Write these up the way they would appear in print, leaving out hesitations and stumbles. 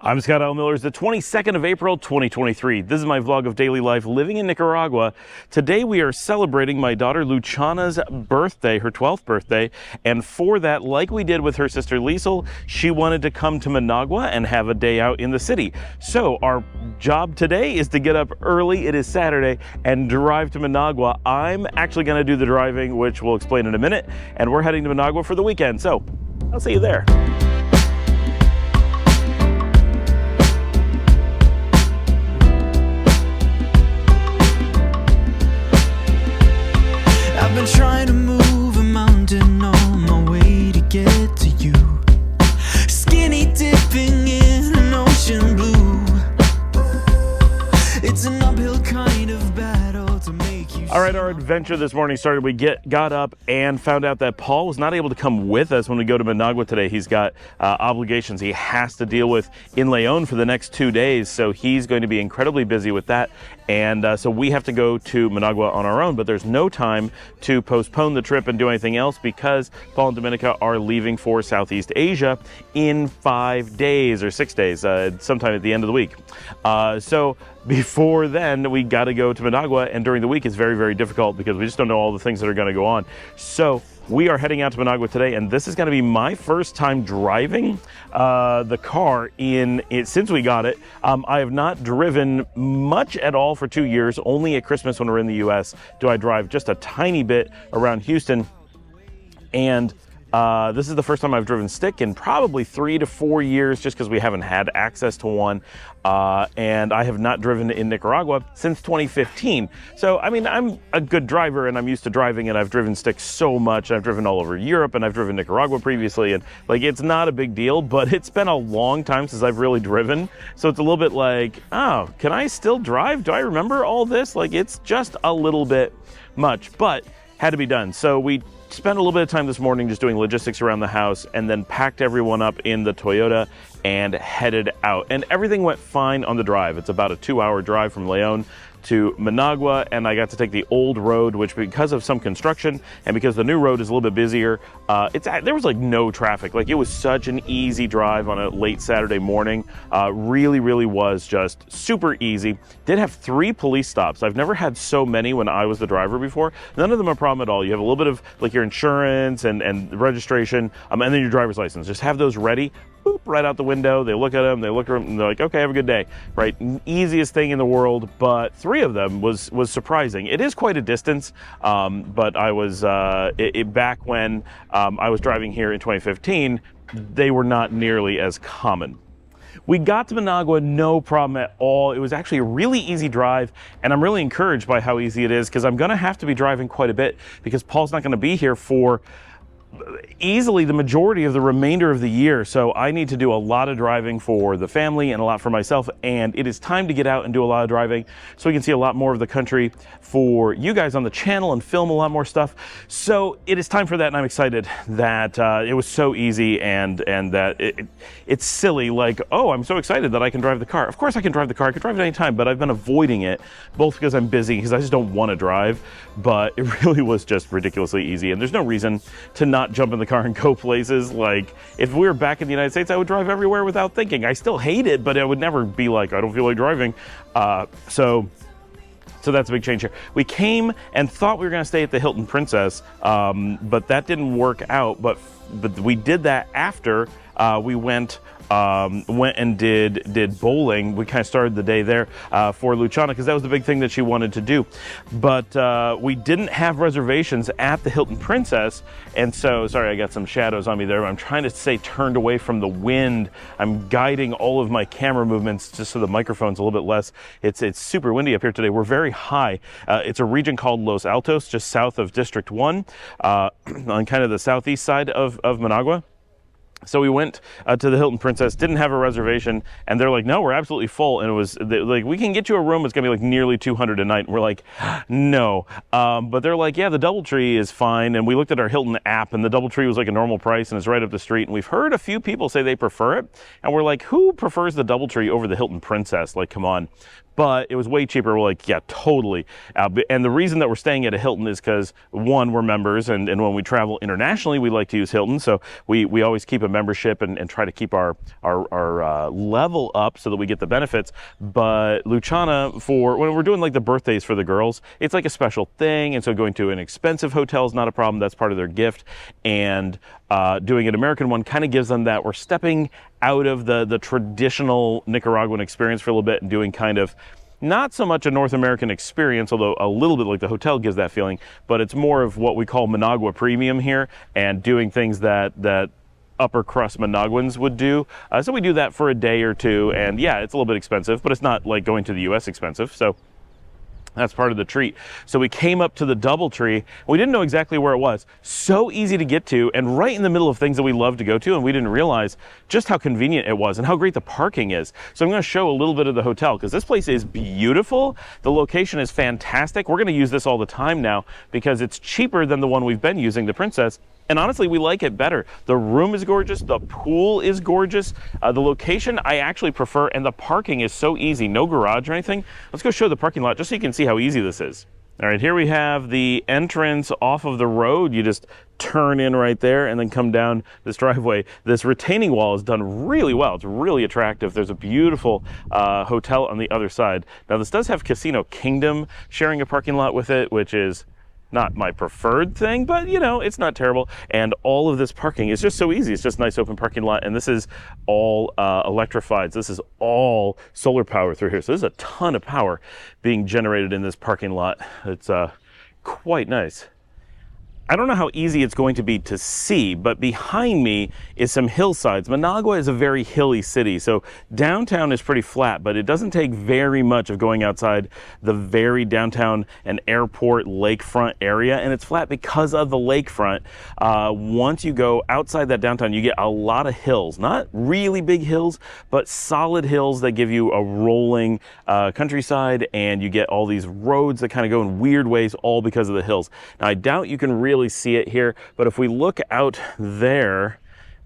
I'm Scott L. Miller. It's the 22nd of April, 2023. This is my vlog of daily life living in Nicaragua. Today we are celebrating my daughter Luciana's birthday, her 12th birthday. And for that, like we did with her sister Liesel, she wanted to come to Managua and have a day out in the city. So our job today is to get up early, it is Saturday, and drive to Managua. I'm actually going to do the driving, which we'll explain in a minute. And we're heading to Managua for the weekend. So I'll see you there. I've been trying to move a mountain on my way to get to you. Skinny dipping in an ocean blue. It's an uphill kind of battle to make you. All right, our adventure this morning started. We got up and found out that Paul was not able to come with us when we go to Managua today. He's got obligations he has to deal with in León for the next 2 days, so he's going to be incredibly busy with that. And so we have to go to Managua on our own, but there's no time to postpone the trip and do anything else because Paul and Dominica are leaving for Southeast Asia in 5 days or 6 days, sometime at the end of the week. So before then, we got to go to Managua, and during the week it's very, very difficult because we just don't know all the things that are going to go on. So we are heading out to Managua today, and this is going to be my first time driving the car since we got it. I have not driven much at all for 2 years. Only at Christmas when we're in the U.S. do I drive just a tiny bit around Houston. And this is the first time I've driven stick in probably 3 to 4 years, just because we haven't had access to one. And I have not driven in Nicaragua since 2015. So, I mean, I'm a good driver and I'm used to driving, and I've driven stick so much. I've driven all over Europe and I've driven Nicaragua previously, and like, it's not a big deal, but it's been a long time since I've really driven. So it's a little bit like, oh, can I still drive? Do I remember all this? Like, it's just a little bit much, but had to be done. So we spent a little bit of time this morning just doing logistics around the house, and then packed everyone up in the Toyota and headed out. And everything went fine on the drive. It's about a 2-hour drive from León to Managua, and I got to take the old road, which, because of some construction and because the new road is a little bit busier, there was like no traffic. Like, it was such an easy drive on a late Saturday morning. Really, really was just super easy. Did have 3 police stops. I've never had so many when I was the driver before. None of them a problem at all. You have a little bit of like your insurance and registration, and then your driver's license. Just have those ready. Boop, right out the window. They look at them, and they're like, okay, have a good day. Right? Easiest thing in the world, but 3 of them was surprising. It is quite a distance, but I was, back when I was driving here in 2015, they were not nearly as common. We got to Managua, no problem at all. It was actually a really easy drive, and I'm really encouraged by how easy it is, because I'm going to have to be driving quite a bit because Paul's not going to be here for easily the majority of the remainder of the year. So I need to do a lot of driving for the family and a lot for myself, and it is time to get out and do a lot of driving so we can see a lot more of the country for you guys on the channel and film a lot more stuff. So it is time for that, and I'm excited that it was so easy, and that it's silly, like, oh, I'm so excited that I can drive the car. Of course I can drive the car. I can drive it anytime, but I've been avoiding it, both because I'm busy, because I just don't want to drive, but it really was just ridiculously easy, and there's no reason to not jump in the car and go places. Like, if we were back in the United States, I would drive everywhere without thinking. I still hate it, but I would never be like, I don't feel like driving. So that's a big change here. We came and thought we were going to stay at the Hilton Princess, but that didn't work out. But we did that after we went and did bowling. We kind of started the day there for Luciana, because that was the big thing that she wanted to do. But we didn't have reservations at the Hilton Princess, and so, sorry, I got some shadows on me there. I'm trying to stay turned away from the wind. I'm guiding all of my camera movements just so the microphone's a little bit less. It's super windy up here today. We're very high. It's a region called Los Altos, just south of District 1, on kind of the southeast side of Managua. So we went to the Hilton Princess, didn't have a reservation, and they're like, no, we're absolutely full. And it was like, we can get you a room. It's going to be like nearly 200 a night. And we're like, no. But they're like, yeah, the DoubleTree is fine. And we looked at our Hilton app, and the DoubleTree was like a normal price, and it's right up the street. And we've heard a few people say they prefer it. And we're like, who prefers the DoubleTree over the Hilton Princess? Like, come on. but it was way cheaper. We're like, yeah, totally. And the reason that we're staying at a Hilton is because, one, we're members, and when we travel internationally, we like to use Hilton. So we always keep a membership and try to keep our level up so that we get the benefits. But Luciana, for when we're doing like the birthdays for the girls, it's like a special thing. And so going to an expensive hotel is not a problem. That's part of their gift. And doing an American one kind of gives them that we're stepping out of the traditional Nicaraguan experience for a little bit and doing kind of not so much a North American experience, although a little bit like the hotel gives that feeling, but it's more of what we call Managua premium here, and doing things that upper crust Managuans would do. So we do that for a day or two, and yeah, it's a little bit expensive, but it's not like going to the US expensive. So that's part of the treat. So we came up to the DoubleTree. We didn't know exactly where it was. So easy to get to and right in the middle of things that we love to go to, and we didn't realize just how convenient it was and how great the parking is. So I'm going to show a little bit of the hotel because this place is beautiful. The location is fantastic. We're going to use this all the time now because it's cheaper than the one we've been using, the Princess. And honestly, we like it better. The room is gorgeous. The pool is gorgeous. The location I actually prefer, and the parking is so easy. No garage or anything. Let's go show the parking lot just so you can see how easy this is. All right, here we have the entrance off of the road. You just turn in right there and then come down this driveway. This retaining wall is done really well. It's really attractive. There's a beautiful hotel on the other side. Now, this does have Casino Kingdom sharing a parking lot with it, which is not my preferred thing, but you know, it's not terrible. And all of this parking is just so easy. It's just a nice open parking lot. And this is all electrified. So this is all solar power through here. So there's a ton of power being generated in this parking lot. It's quite nice. I don't know how easy it's going to be to see, but behind me is some hillsides. Managua is a very hilly city, so downtown is pretty flat, but it doesn't take very much of going outside the very downtown and airport lakefront area, and it's flat because of the lakefront. Once you go outside that downtown, you get a lot of hills, not really big hills, but solid hills that give you a rolling countryside, and you get all these roads that kind of go in weird ways, all because of the hills. Now, I doubt you can really see it here, but if we look out there,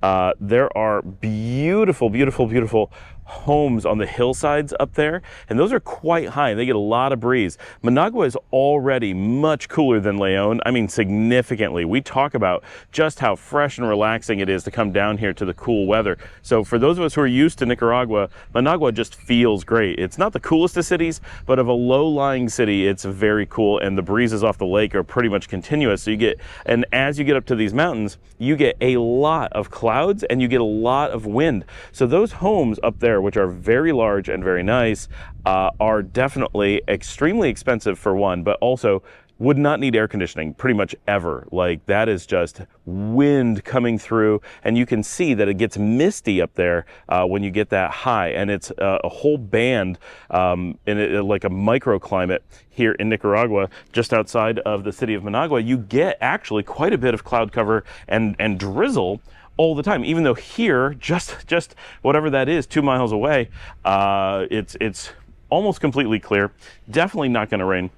there are beautiful, beautiful, beautiful homes on the hillsides up there, and those are quite high. They get a lot of breeze. Managua is already much cooler than Leon. I mean, significantly. We talk about just how fresh and relaxing it is to come down here to the cool weather. So for those of us who are used to Nicaragua, Managua just feels great. It's not the coolest of cities, but of a low-lying city, it's very cool, and the breezes off the lake are pretty much continuous. So you get, and as you get up to these mountains, you get a lot of clouds and you get a lot of wind. So those homes up there, which are very large and very nice, are definitely extremely expensive for one, but also would not need air conditioning pretty much ever. Like, that is just wind coming through, and you can see that it gets misty up there when you get that high, and it's a whole band in like a microclimate here in Nicaragua, just outside of the city of Managua. You get actually quite a bit of cloud cover and drizzle all the time, even though here, just whatever that is, 2 miles away, it's almost completely clear. Definitely not going to rain.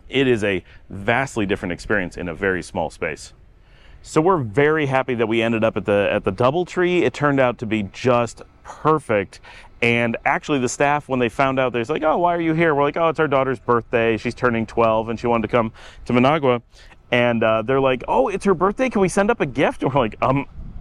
It is a vastly different experience in a very small space. So we're very happy that we ended up at the DoubleTree. It turned out to be just perfect. And actually the staff, when they found out, they're like, "Oh, why are you here?" We're like, "Oh, it's our daughter's birthday. She's turning 12 and she wanted to come to Managua." And they're like, "Oh, it's her birthday. Can we send up a gift?" And we're like,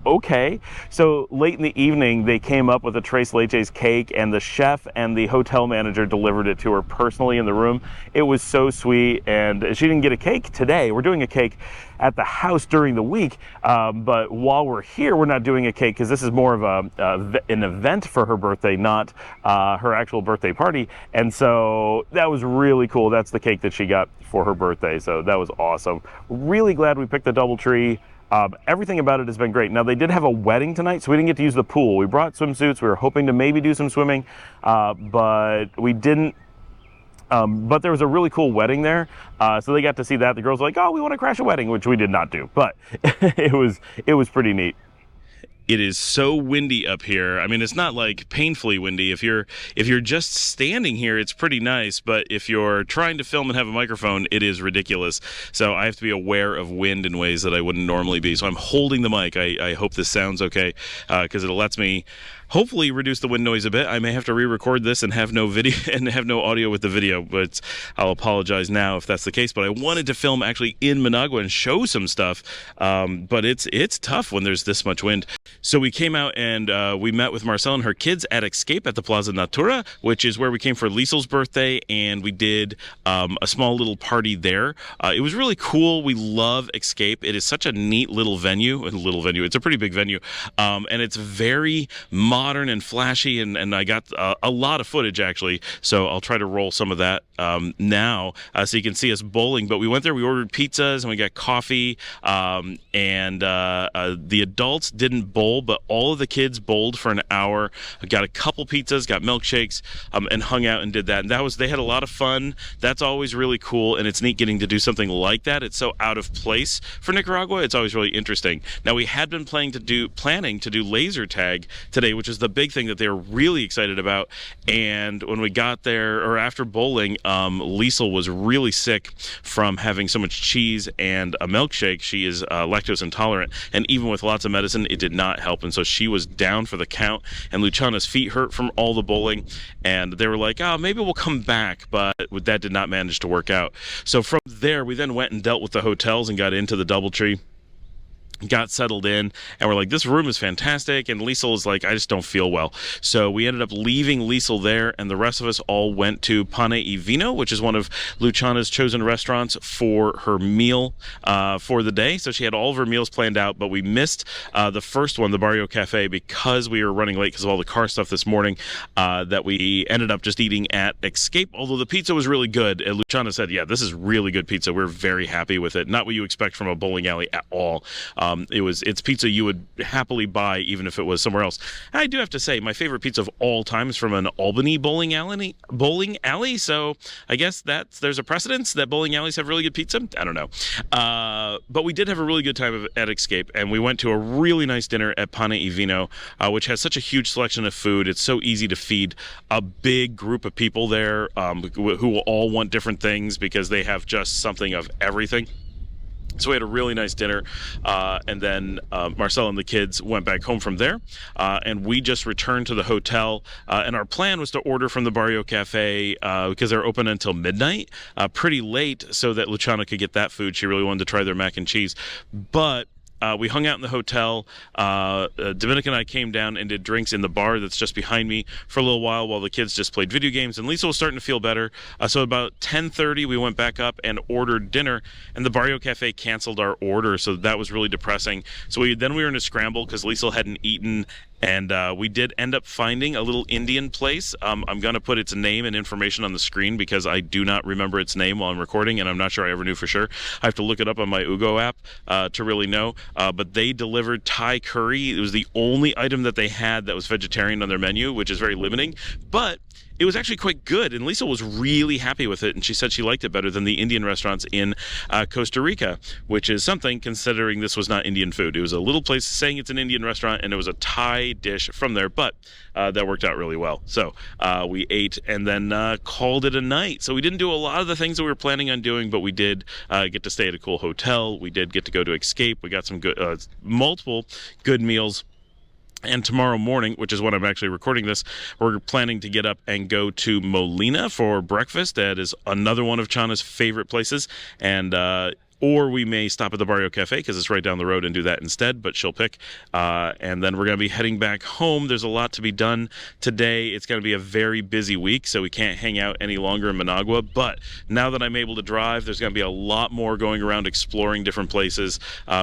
okay. So late in the evening, they came up with a tres leches cake, and the chef and the hotel manager delivered it to her personally in the room. It was so sweet, and she didn't get a cake today. We're doing a cake at the house during the week, but while we're here, we're not doing a cake because this is more of an event for her birthday, not her actual birthday party. And so that was really cool. That's the cake that she got for her birthday. So that was awesome. Really glad we picked the DoubleTree. Everything about it has been great. Now, they did have a wedding tonight, so we didn't get to use the pool. We brought swimsuits. We were hoping to maybe do some swimming, but we didn't. But there was a really cool wedding there, so they got to see that. The girls were like, "Oh, we want to crash a wedding," which we did not do, but it was pretty neat. It is so windy up here. I mean, it's not like painfully windy. If you're just standing here, it's pretty nice. But if you're trying to film and have a microphone, it is ridiculous. So I have to be aware of wind in ways that I wouldn't normally be. So I'm holding the mic. I hope this sounds okay because it lets me hopefully reduce the wind noise a bit. I may have to re-record this and have no video and have no audio with the video, but I'll apologize now if that's the case. But I wanted to film actually in Managua and show some stuff, but it's tough when there's this much wind. So we came out and we met with Marcel and her kids at Xcape at the Plaza Natura, which is where we came for Liesel's birthday, and we did a small little party there. It was really cool. We love Xcape. It is such a neat little venue. It's a pretty big venue, and it's very modern and flashy, and I got a lot of footage actually, so I'll try to roll some of that now so you can see us bowling. But we went there, we ordered pizzas, and we got coffee, and the adults didn't bowl, but all of the kids bowled for an hour. Got a couple pizzas, got milkshakes, and hung out and did that. And they had a lot of fun. That's always really cool, and it's neat getting to do something like that. It's so out of place for Nicaragua. It's always really interesting. Now, we had been planning to do laser tag today, which is the big thing that they were really excited about. And when we got there, or after bowling, Liesel was really sick from having so much cheese and a milkshake. She is lactose intolerant, and even with lots of medicine, it did not help. And so she was down for the count, and Luciana's feet hurt from all the bowling, and they were like, oh, maybe we'll come back, but that did not manage to work out. So from there, we then went and dealt with the hotels and got into the DoubleTree, got settled in, and we're like, this room is fantastic. And Liesel is like, I just don't feel well. So we ended up leaving Liesel there, and the rest of us all went to Pane y Vino, which is one of Luciana's chosen restaurants for her meal for the day. So she had all of her meals planned out, but we missed the first one, the Barrio Cafe, because we were running late because of all the car stuff this morning, that we ended up just eating at Xcape, although the pizza was really good. And Luciana said, yeah, this is really good pizza. We're very happy with it. Not what you expect from a bowling alley at all. It's pizza you would happily buy even if it was somewhere else. And I do have to say, my favorite pizza of all time is from an Albany bowling alley. So I guess there's a precedence that bowling alleys have really good pizza. I don't know. But we did have a really good time at Xcape, and we went to a really nice dinner at Pane y Vino, which has such a huge selection of food. It's so easy to feed a big group of people there who will all want different things because they have just something of everything. So we had a really nice dinner, and then Marcel and the kids went back home from there, and we just returned to the hotel, and our plan was to order from the Barrio Cafe because they're open until midnight, pretty late, so that Luciana could get that food. She really wanted to try their mac and cheese, but we hung out in the hotel. Dominic and I came down and did drinks in the bar that's just behind me for a little while the kids just played video games, and Lisa was starting to feel better. So about 10:30, we went back up and ordered dinner, and the Barrio Cafe canceled our order, so that was really depressing. So we were in a scramble because Lisa hadn't eaten, and we did end up finding a little Indian place. I'm going to put its name and information on the screen because I do not remember its name while I'm recording, and I'm not sure I ever knew for sure. I have to look it up on my Ugo app to really know. But they delivered Thai curry. It was the only item that they had that was vegetarian on their menu, which is very limiting. But it was actually quite good, and Lisa was really happy with it, and she said she liked it better than the Indian restaurants in Costa Rica, which is something considering this was not Indian food. It was a little place saying it's an Indian restaurant, and it was a Thai dish from there, but that worked out really well. So we ate and then called it a night. So we didn't do a lot of the things that we were planning on doing, but we did get to stay at a cool hotel. We did get to go to Xcape. We got some good, multiple good meals. And tomorrow morning, which is when I'm actually recording this, we're planning to get up and go to Molina for breakfast. That is another one of Chana's favorite places. And or we may stop at the Barrio Cafe because it's right down the road and do that instead, but she'll pick. And then we're going to be heading back home. There's a lot to be done today. It's going to be a very busy week, so we can't hang out any longer in Managua. But now that I'm able to drive, there's going to be a lot more going around exploring different places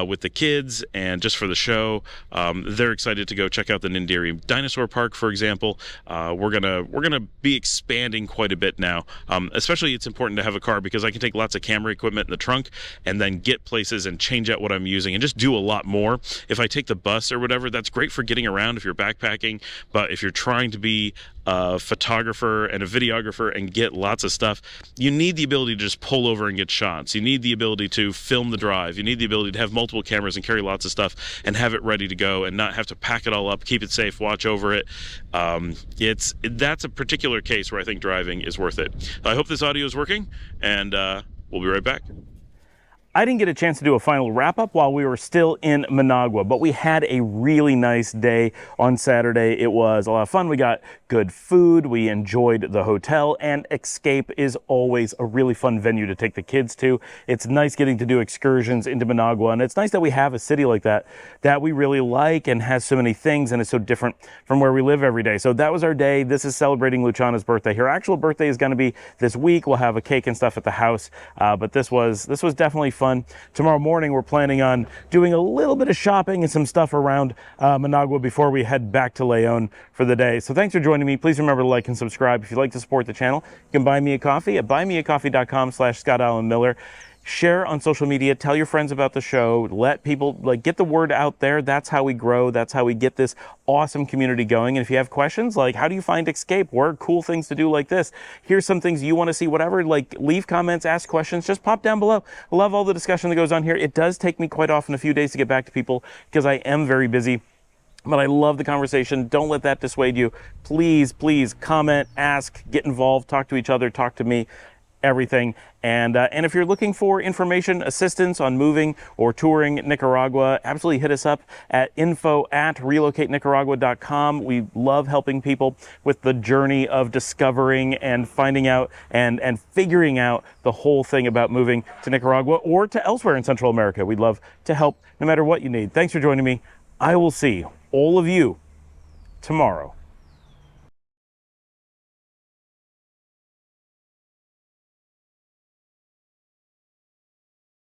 with the kids and just for the show. They're excited to go check out the Nindiri Dinosaur Park, for example. We're gonna be expanding quite a bit now. Especially it's important to have a car because I can take lots of camera equipment in the trunk and then get places and change out what I'm using and just do a lot more. If I take the bus or whatever, that's great for getting around if you're backpacking, but if you're trying to be a photographer and a videographer and get lots of stuff, you need the ability to just pull over and get shots. You need the ability to film the drive. You need the ability to have multiple cameras and carry lots of stuff and have it ready to go and not have to pack it all up, keep it safe, watch over it. That's a particular case where I think driving is worth it. I hope this audio is working, and we'll be right back. I didn't get a chance to do a final wrap up while we were still in Managua, but we had a really nice day on Saturday. It was a lot of fun. We got good food. We enjoyed the hotel, and Xcape is always a really fun venue to take the kids to. It's nice getting to do excursions into Managua, and it's nice that we have a city like that we really like and has so many things and is so different from where we live every day. So that was our day. This is celebrating Luciana's birthday. Her actual birthday is going to be this week. We'll have a cake and stuff at the house, but this was definitely fun. Tomorrow morning, we're planning on doing a little bit of shopping and some stuff around Managua before we head back to Leon for the day. So thanks for joining me. Please remember to like and subscribe. If you'd like to support the channel, you can buy me a coffee at buymeacoffee.com/ScottAllenMiller. Share on social media, tell your friends about the show, let people get the word out there. That's how we grow. That's how we get this awesome community going. And if you have questions like how do you find Xcape, where are cool things to do like this, here's some things you want to see, whatever, leave comments, ask questions, just pop down below. I love all the discussion that goes on here. It does take me quite often a few days to get back to people because I am very busy. But I love the conversation. Don't let that dissuade you. Please, please comment, ask, get involved, talk to each other, talk to me. Everything. And if you're looking for information, assistance on moving or touring Nicaragua, absolutely hit us up at info@relocatenicaragua.com. We love helping people with the journey of discovering and finding out and figuring out the whole thing about moving to Nicaragua or to elsewhere in Central America. We'd love to help no matter what you need. Thanks for joining me. I will see all of you tomorrow.